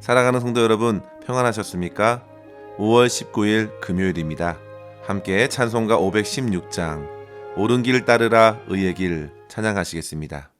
사랑하는 성도 여러분, 평안하셨습니까? 5월 19일 금요일입니다. 함께 찬송가 516장 옳은 길 따르라 의의 길 찬양하시겠습니다.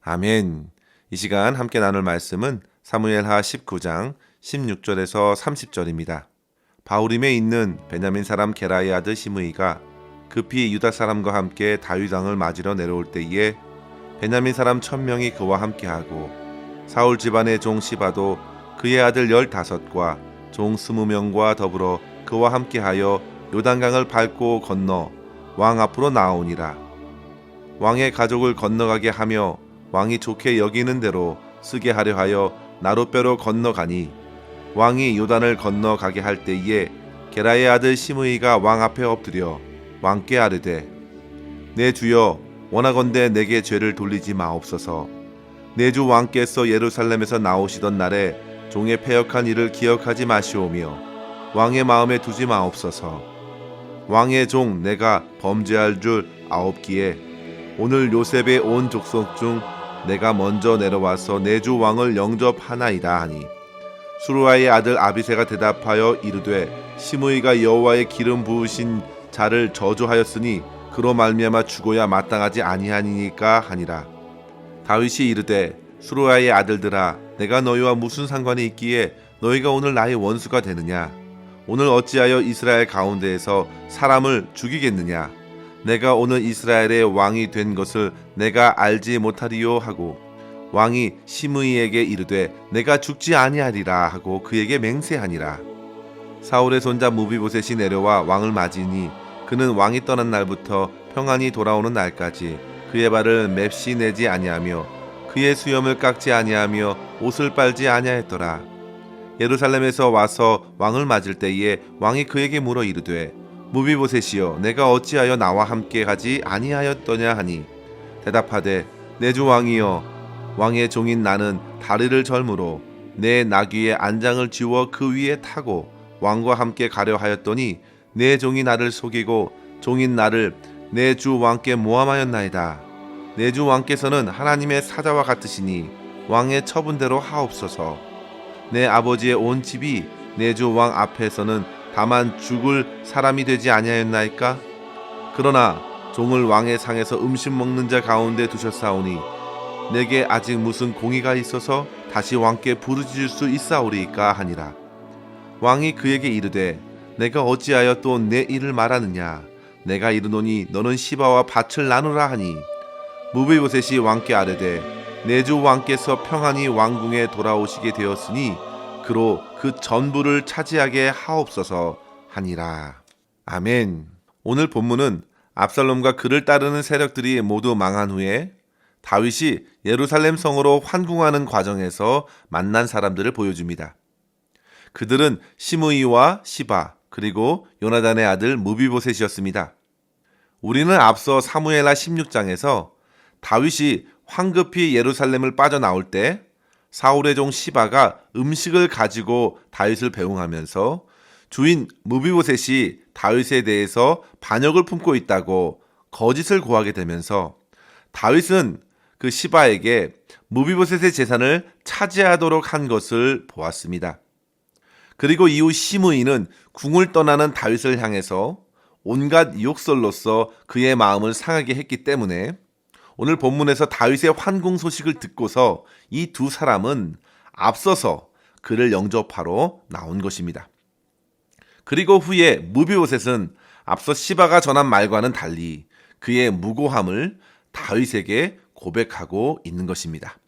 아멘. 이 시간 함께 나눌 말씀은 사무엘하 19장 16절에서 30절입니다. 바후림에 있는 베냐민 사람 게라의 아들 시므이가 급히 유다 사람과 함께 다윗 왕을 맞으러 내려올 때에 베냐민 사람 1000명이 그와 함께하고 사울 집안의 종 시바도 그의 아들 15과 종 20명과 더불어 그와 함께하여 요단강을 밟고 건너 왕 앞으로 나아오니라. 왕의 가족을 건너가게 하며 왕이 좋게 여기는 대로 쓰게 하려 하여 나룻배로 건너가니 왕이 요단을 건너가게 할 때에 게라의 아들 시므이가 왕 앞에 엎드려 왕께 아뢰되 내 주여 원하건대 내게 죄를 돌리지 마옵소서. 내 주 왕께서 예루살렘에서 나오시던 날에 종의 패역한 일을 기억하지 마시오며 왕의 마음에 두지 마옵소서. 왕의 종 내가 범죄할 줄 아옵기에 오늘 요셉의 온 족속 중 내가 먼저 내려와서 내 주 왕을 영접하나이다 하니 수루아의 아들 아비새가 대답하여 이르되 시므이가 여호와의 기름 부으신 자를 저주하였으니 그로 말미암아 죽어야 마땅하지 아니하니까 하니라. 다윗이 이르되 수루아의 아들들아 내가 너희와 무슨 상관이 있기에 너희가 오늘 나의 원수가 되느냐. 오늘 어찌하여 이스라엘 가운데에서 사람을 죽이겠느냐. 내가 오늘 이스라엘의 왕이 된 것을 내가 알지 못하리요 하고 왕이 시므이에게 이르되 내가 죽지 아니하리라 하고 그에게 맹세하니라. 사울의 손자 무비보셋이 내려와 왕을 맞으니 그는 왕이 떠난 날부터 평안히 돌아오는 날까지 그의 발을 맵시 내지 아니하며 그의 수염을 깎지 아니하며 옷을 빨지 아니하였더라. 예루살렘에서 와서 왕을 맞을 때에 왕이 그에게 물어 이르되 무비보셋이여 내가 어찌하여 나와 함께 가지 아니하였더냐 하니 대답하되 내 주 왕이여 왕의 종인 나는 다리를 절므로 내 나귀의 안장을 지워 그 위에 타고 왕과 함께 가려 하였더니 내 종이 나를 속이고 종인 나를 내 주 왕께 모함하였나이다. 내 주 왕께서는 하나님의 사자와 같으시니 왕의 처분대로 하옵소서. 내 아버지의 온 집이 내 주 왕 앞에서는 다만 죽을 사람이 되지 아니하였나이까? 그러나 종을 왕의 상에서 음식 먹는 자 가운데 두셨사오니 내게 아직 무슨 공의가 있어서 다시 왕께 부르짖을 수 있사오리이까 하니라. 왕이 그에게 이르되 내가 어찌하여 또 내 일을 말하느냐. 내가 이르노니 너는 시바와 밭을 나누라 하니 무비보셋이 왕께 아뢰되 내 주 왕께서 평안히 왕궁에 돌아오시게 되었으니 그로 그 전부를 차지하게 하옵소서 하니라. 아멘. 오늘 본문은 압살롬과 그를 따르는 세력들이 모두 망한 후에 다윗이 예루살렘 성으로 환궁하는 과정에서 만난 사람들을 보여줍니다. 그들은 시므이와 시바 그리고 요나단의 아들 무비보셋이었습니다. 우리는 앞서 사무엘하 16장에서 다윗이 황급히 예루살렘을 빠져나올 때 사울의 종 시바가 음식을 가지고 다윗을 배웅하면서 주인 무비보셋이 다윗에 대해서 반역을 품고 있다고 거짓을 고하게 되면서 다윗은 그 시바에게 무비보셋의 재산을 차지하도록 한 것을 보았습니다. 그리고 이후 시므이는 궁을 떠나는 다윗을 향해서 온갖 욕설로서 그의 마음을 상하게 했기 때문에 오늘 본문에서 다윗의 환궁 소식을 듣고서 이 두 사람은 앞서서 그를 영접하러 나온 것입니다. 그리고 후에 무비보셋은 앞서 시바가 전한 말과는 달리 그의 무고함을 다윗에게 고백하고 있는 것입니다.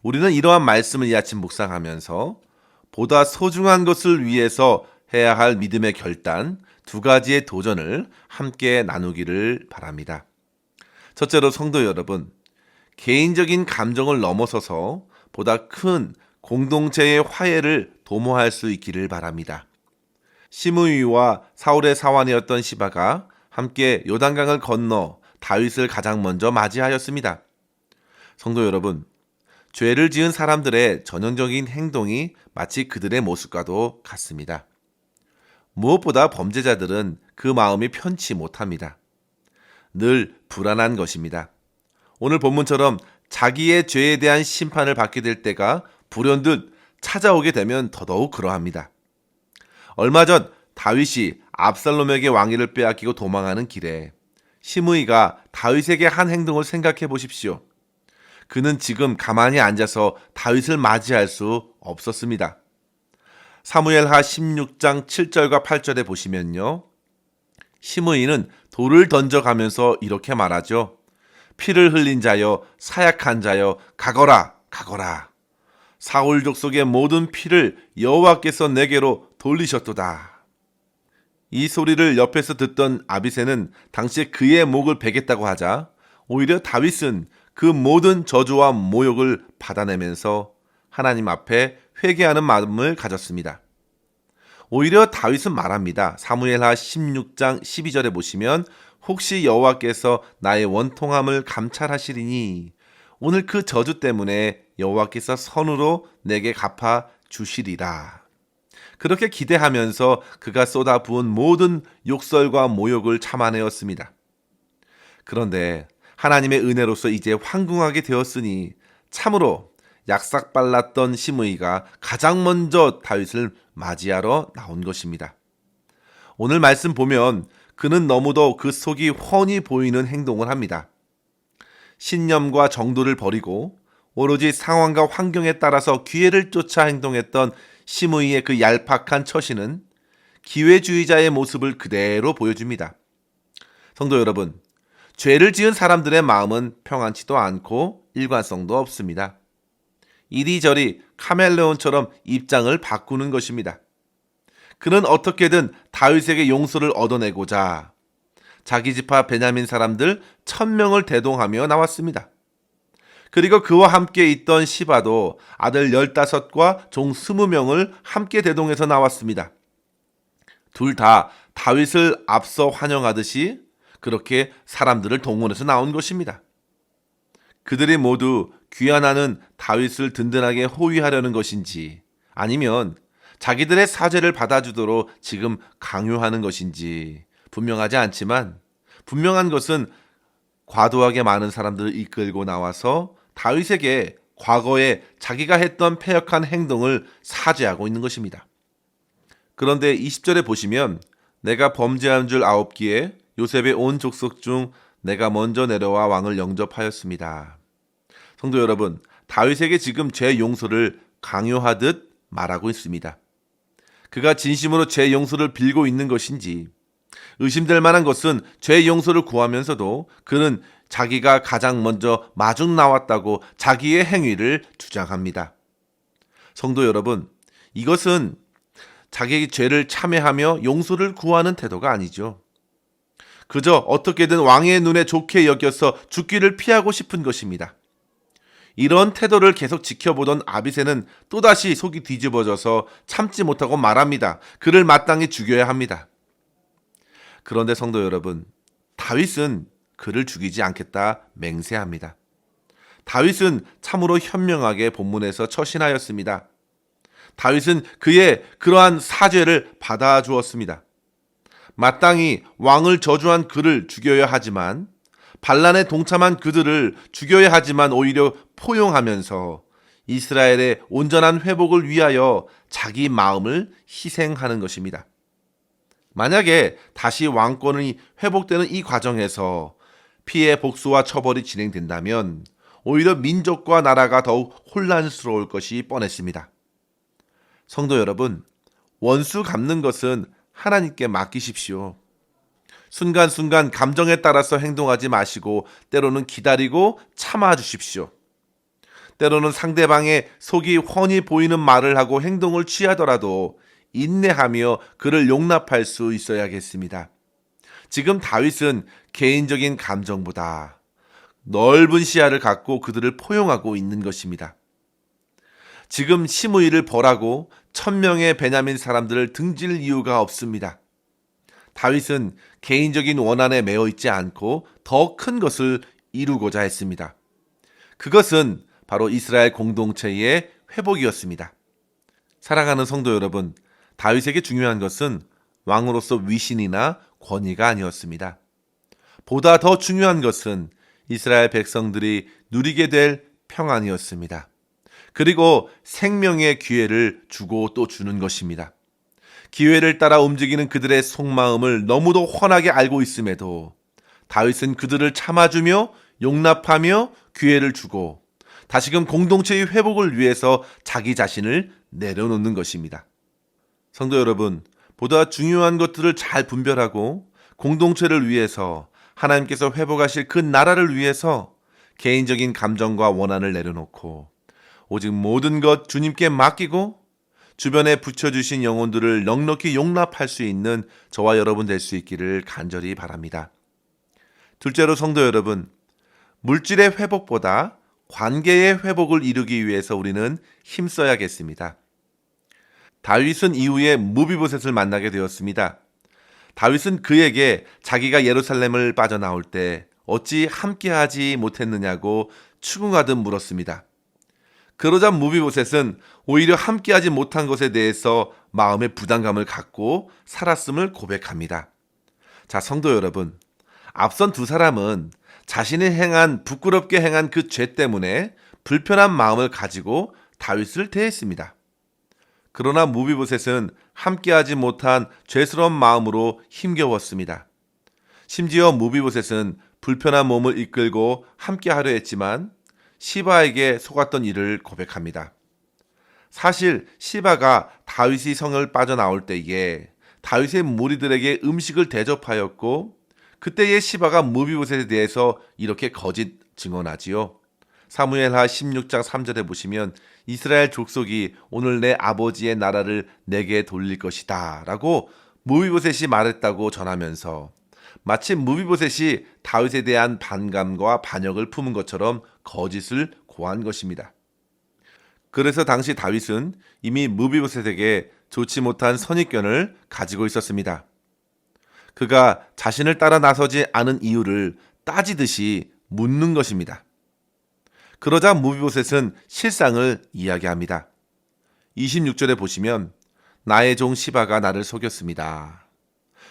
우리는 이러한 말씀을 이 아침 묵상하면서 보다 소중한 것을 위해서 해야 할 믿음의 결단 두 가지의 도전을 함께 나누기를 바랍니다. 첫째로 성도 여러분, 개인적인 감정을 넘어서서 보다 큰 공동체의 화해를 도모할 수 있기를 바랍니다. 시므이와 사울의 사환이었던 시바가 함께 요단강을 건너 다윗을 가장 먼저 맞이하였습니다. 성도 여러분, 죄를 지은 사람들의 전형적인 행동이 마치 그들의 모습과도 같습니다. 무엇보다 범죄자들은 그 마음이 편치 못합니다. 늘 불안한 것입니다. 오늘 본문처럼 자기의 죄에 대한 심판을 받게 될 때가 불현듯 찾아오게 되면 더더욱 그러합니다. 얼마 전 다윗이 압살롬에게 왕위를 빼앗기고 도망하는 길에 시므이가 다윗에게 한 행동을 생각해 보십시오. 그는 지금 가만히 앉아서 다윗을 맞이할 수 없었습니다. 사무엘하 16장 7절과 8절에 보시면요. 시므이는 돌을 던져가면서 이렇게 말하죠. 피를 흘린 자여 사약한 자여 가거라 가거라. 사울 족속의 모든 피를 여호와께서 내게로 돌리셨도다. 이 소리를 옆에서 듣던 아비새는 당시에 그의 목을 베겠다고 하자 오히려 다윗은 그 모든 저주와 모욕을 받아내면서 하나님 앞에 회개하는 마음을 가졌습니다. 오히려 다윗은 말합니다. 사무엘하 16장 12절에 보시면 혹시 여호와께서 나의 원통함을 감찰하시리니 오늘 그 저주 때문에 여호와께서 선으로 내게 갚아 주시리라. 그렇게 기대하면서 그가 쏟아부은 모든 욕설과 모욕을 참아내었습니다. 그런데 하나님의 은혜로서 이제 황궁하게 되었으니 참으로 약삭발랐던 시므이가 가장 먼저 다윗을 맞이하러 나온 것입니다. 오늘 말씀 보면 그는 너무도 그 속이 훤히 보이는 행동을 합니다. 신념과 정도를 버리고 오로지 상황과 환경에 따라서 기회를 쫓아 행동했던 시므이의 그 얄팍한 처신은 기회주의자의 모습을 그대로 보여줍니다. 성도 여러분, 죄를 지은 사람들의 마음은 평안치도 않고 일관성도 없습니다. 이리저리 카멜레온처럼 입장을 바꾸는 것입니다. 그는 어떻게든 다윗에게 용서를 얻어내고자 자기 지파 베냐민 사람들 1000명을 대동하며 나왔습니다. 그리고 그와 함께 있던 시바도 아들 15과 종 20명을 함께 대동해서 나왔습니다. 둘 다 다윗을 앞서 환영하듯이 그렇게 사람들을 동원해서 나온 것입니다. 그들이 모두 귀환하는 다윗을 든든하게 호위하려는 것인지 아니면 자기들의 사죄를 받아주도록 지금 강요하는 것인지 분명하지 않지만 분명한 것은 과도하게 많은 사람들을 이끌고 나와서 다윗에게 과거에 자기가 했던 패역한 행동을 사죄하고 있는 것입니다. 그런데 20절에 보시면 내가 범죄한 줄 아옵기에 요셉의 온 족속 중 내가 먼저 내려와 왕을 영접하였습니다. 성도 여러분, 다윗에게 지금 죄 용서를 강요하듯 말하고 있습니다. 그가 진심으로 죄 용서를 빌고 있는 것인지 의심될 만한 것은 죄 용서를 구하면서도 그는 자기가 가장 먼저 마중 나왔다고 자기의 행위를 주장합니다. 성도 여러분, 이것은 자기의 죄를 참회하며 용서를 구하는 태도가 아니죠. 그저 어떻게든 왕의 눈에 좋게 여겨서 죽기를 피하고 싶은 것입니다. 이런 태도를 계속 지켜보던 아비새는 또다시 속이 뒤집어져서 참지 못하고 말합니다. 그를 마땅히 죽여야 합니다. 그런데 성도 여러분, 다윗은 그를 죽이지 않겠다 맹세합니다. 다윗은 참으로 현명하게 본문에서 처신하였습니다. 다윗은 그의 그러한 사죄를 받아주었습니다. 마땅히 왕을 저주한 그를 죽여야 하지만 반란에 동참한 그들을 죽여야 하지만 오히려 포용하면서 이스라엘의 온전한 회복을 위하여 자기 마음을 희생하는 것입니다. 만약에 다시 왕권이 회복되는 이 과정에서 피해 복수와 처벌이 진행된다면 오히려 민족과 나라가 더욱 혼란스러울 것이 뻔했습니다. 성도 여러분, 원수 갚는 것은 하나님께 맡기십시오. 순간순간 감정에 따라서 행동하지 마시고 때로는 기다리고 참아주십시오. 때로는 상대방의 속이 훤히 보이는 말을 하고 행동을 취하더라도 인내하며 그를 용납할 수 있어야겠습니다. 지금 다윗은 개인적인 감정보다 넓은 시야를 갖고 그들을 포용하고 있는 것입니다. 지금 시므이를 벌하고 1000명의 베냐민 사람들을 등질 이유가 없습니다. 다윗은 개인적인 원한에 매여 있지 않고 더 큰 것을 이루고자 했습니다. 그것은 바로 이스라엘 공동체의 회복이었습니다. 사랑하는 성도 여러분, 다윗에게 중요한 것은 왕으로서 위신이나 권위가 아니었습니다. 보다 더 중요한 것은 이스라엘 백성들이 누리게 될 평안이었습니다. 그리고 생명의 기회를 주고 또 주는 것입니다. 기회를 따라 움직이는 그들의 속마음을 너무도 훤하게 알고 있음에도 다윗은 그들을 참아주며 용납하며 기회를 주고 다시금 공동체의 회복을 위해서 자기 자신을 내려놓는 것입니다. 성도 여러분, 보다 중요한 것들을 잘 분별하고 공동체를 위해서 하나님께서 회복하실 그 나라를 위해서 개인적인 감정과 원한을 내려놓고 오직 모든 것 주님께 맡기고 주변에 붙여주신 영혼들을 넉넉히 용납할 수 있는 저와 여러분 될 수 있기를 간절히 바랍니다. 둘째로 성도 여러분, 물질의 회복보다 관계의 회복을 이루기 위해서 우리는 힘써야겠습니다. 다윗은 이후에 무비보셋을 만나게 되었습니다. 다윗은 그에게 자기가 예루살렘을 빠져나올 때 어찌 함께하지 못했느냐고 추궁하듯 물었습니다. 그러자 무비보셋은 오히려 함께하지 못한 것에 대해서 마음의 부담감을 갖고 살았음을 고백합니다. 자, 성도 여러분, 앞선 두 사람은 자신이 부끄럽게 행한 그 죄 때문에 불편한 마음을 가지고 다윗을 대했습니다. 그러나 무비보셋은 함께하지 못한 죄스러운 마음으로 힘겨웠습니다. 심지어 무비보셋은 불편한 몸을 이끌고 함께하려 했지만 시바에게 속았던 일을 고백합니다. 사실 시바가 다윗이 성을 빠져나올 때에 다윗의 무리들에게 음식을 대접하였고 그때의 시바가 무비보셋에 대해서 이렇게 거짓 증언하지요. 사무엘하 16장 3절에 보시면 이스라엘 족속이 오늘 내 아버지의 나라를 내게 돌릴 것이다 라고 무비보셋이 말했다고 전하면서 마치 무비보셋이 다윗에 대한 반감과 반역을 품은 것처럼 거짓을 고한 것입니다. 그래서 당시 다윗은 이미 무비보셋에게 좋지 못한 선입견을 가지고 있었습니다. 그가 자신을 따라 나서지 않은 이유를 따지듯이 묻는 것입니다. 그러자 무비보셋은 실상을 이야기합니다. 26절에 보시면 나의 종 시바가 나를 속였습니다.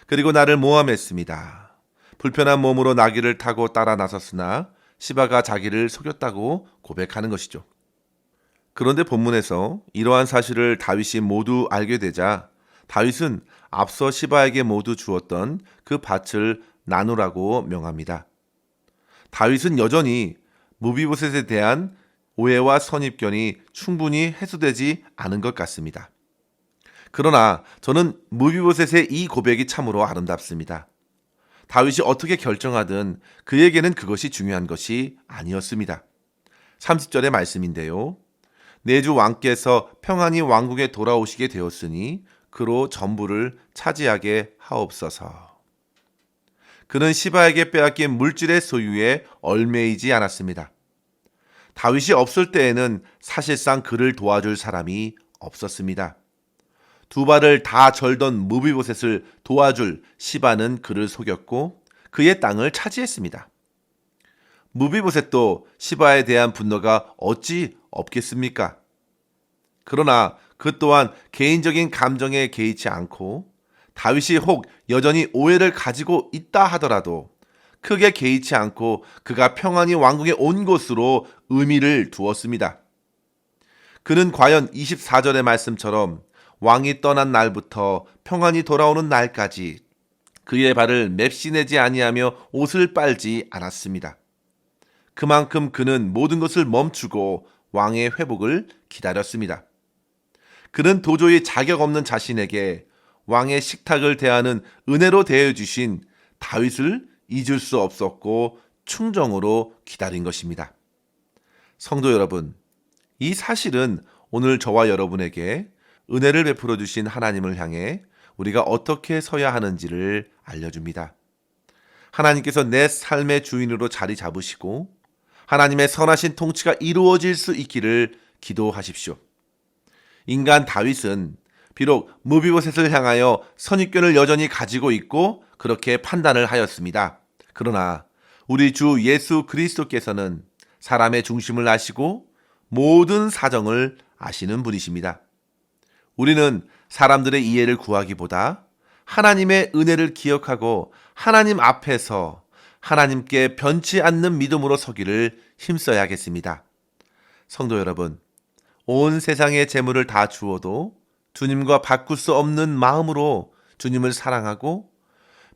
그리고 나를 모함했습니다. 불편한 몸으로 나귀를 타고 따라 나섰으나 시바가 자기를 속였다고 고백하는 것이죠. 그런데 본문에서 이러한 사실을 다윗이 모두 알게 되자 다윗은 앞서 시바에게 모두 주었던 그 밭을 나누라고 명합니다. 다윗은 여전히 무비보셋에 대한 오해와 선입견이 충분히 해소되지 않은 것 같습니다. 그러나 저는 무비보셋의 이 고백이 참으로 아름답습니다. 다윗이 어떻게 결정하든 그에게는 그것이 중요한 것이 아니었습니다. 30절의 말씀인데요. 내 주 왕께서 평안히 왕국에 돌아오시게 되었으니 그로 전부를 차지하게 하옵소서. 그는 시바에게 빼앗긴 물질의 소유에 얽매이지 않았습니다. 다윗이 없을 때에는 사실상 그를 도와줄 사람이 없었습니다. 두 발을 다 절던 무비보셋을 도와줄 시바는 그를 속였고 그의 땅을 차지했습니다. 무비보셋도 시바에 대한 분노가 어찌 없겠습니까? 그러나 그 또한 개인적인 감정에 개의치 않고 다윗이 혹 여전히 오해를 가지고 있다 하더라도 크게 개의치 않고 그가 평안히 왕궁에 온 것으로 의미를 두었습니다. 그는 과연 24절의 말씀처럼 왕이 떠난 날부터 평안히 돌아오는 날까지 그의 발을 맵시내지 아니하며 옷을 빨지 않았습니다. 그만큼 그는 모든 것을 멈추고 왕의 회복을 기다렸습니다. 그는 도저히 자격 없는 자신에게 왕의 식탁을 대하는 은혜로 대해주신 다윗을 잊을 수 없었고 충정으로 기다린 것입니다. 성도 여러분, 이 사실은 오늘 저와 여러분에게 은혜를 베풀어 주신 하나님을 향해 우리가 어떻게 서야 하는지를 알려줍니다. 하나님께서 내 삶의 주인으로 자리 잡으시고 하나님의 선하신 통치가 이루어질 수 있기를 기도하십시오. 인간 다윗은 비록 무비보셋을 향하여 선입견을 여전히 가지고 있고 그렇게 판단을 하였습니다. 그러나 우리 주 예수 그리스도께서는 사람의 중심을 아시고 모든 사정을 아시는 분이십니다. 우리는 사람들의 이해를 구하기보다 하나님의 은혜를 기억하고 하나님 앞에서 하나님께 변치 않는 믿음으로 서기를 힘써야겠습니다. 성도 여러분, 온 세상의 재물을 다 주어도 주님과 바꿀 수 없는 마음으로 주님을 사랑하고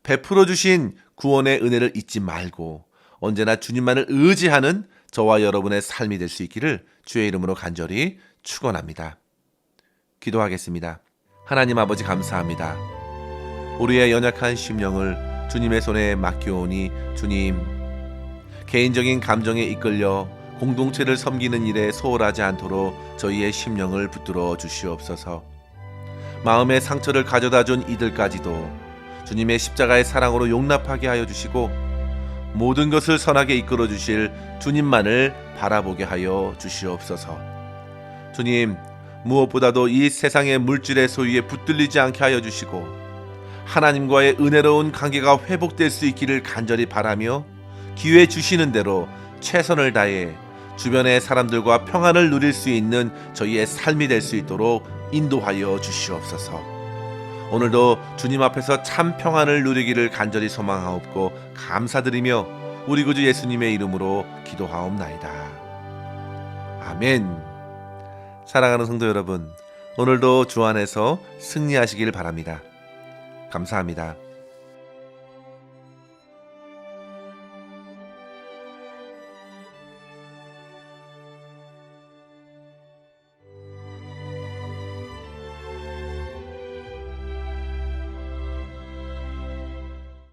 베풀어 주신 구원의 은혜를 잊지 말고 언제나 주님만을 의지하는 저와 여러분의 삶이 될 수 있기를 주의 이름으로 간절히 축원합니다. 기도하겠습니다. 하나님 아버지 감사합니다. 우리의 연약한 심령을 주님의 손에 맡겨오니 주님, 개인적인 감정에 이끌려 공동체를 섬기는 일에 소홀하지 않도록 저희의 심령을 붙들어 주시옵소서. 마음의 상처를 가져다 준 이들까지도 주님의 십자가의 사랑으로 용납하게 하여 주시고 모든 것을 선하게 이끌어 주실 주님만을 바라보게 하여 주시옵소서. 주님, 무엇보다도 이 세상의 물질의 소유에 붙들리지 않게 하여 주시고 하나님과의 은혜로운 관계가 회복될 수 있기를 간절히 바라며 기회 주시는 대로 최선을 다해 주변의 사람들과 평안을 누릴 수 있는 저희의 삶이 될 수 있도록 인도하여 주시옵소서. 오늘도 주님 앞에서 참 평안을 누리기를 간절히 소망하옵고 감사드리며 우리 구주 예수님의 이름으로 기도하옵나이다. 아멘. 사랑하는 성도 여러분, 오늘도 주 안에서 승리하시길 바랍니다. 감사합니다.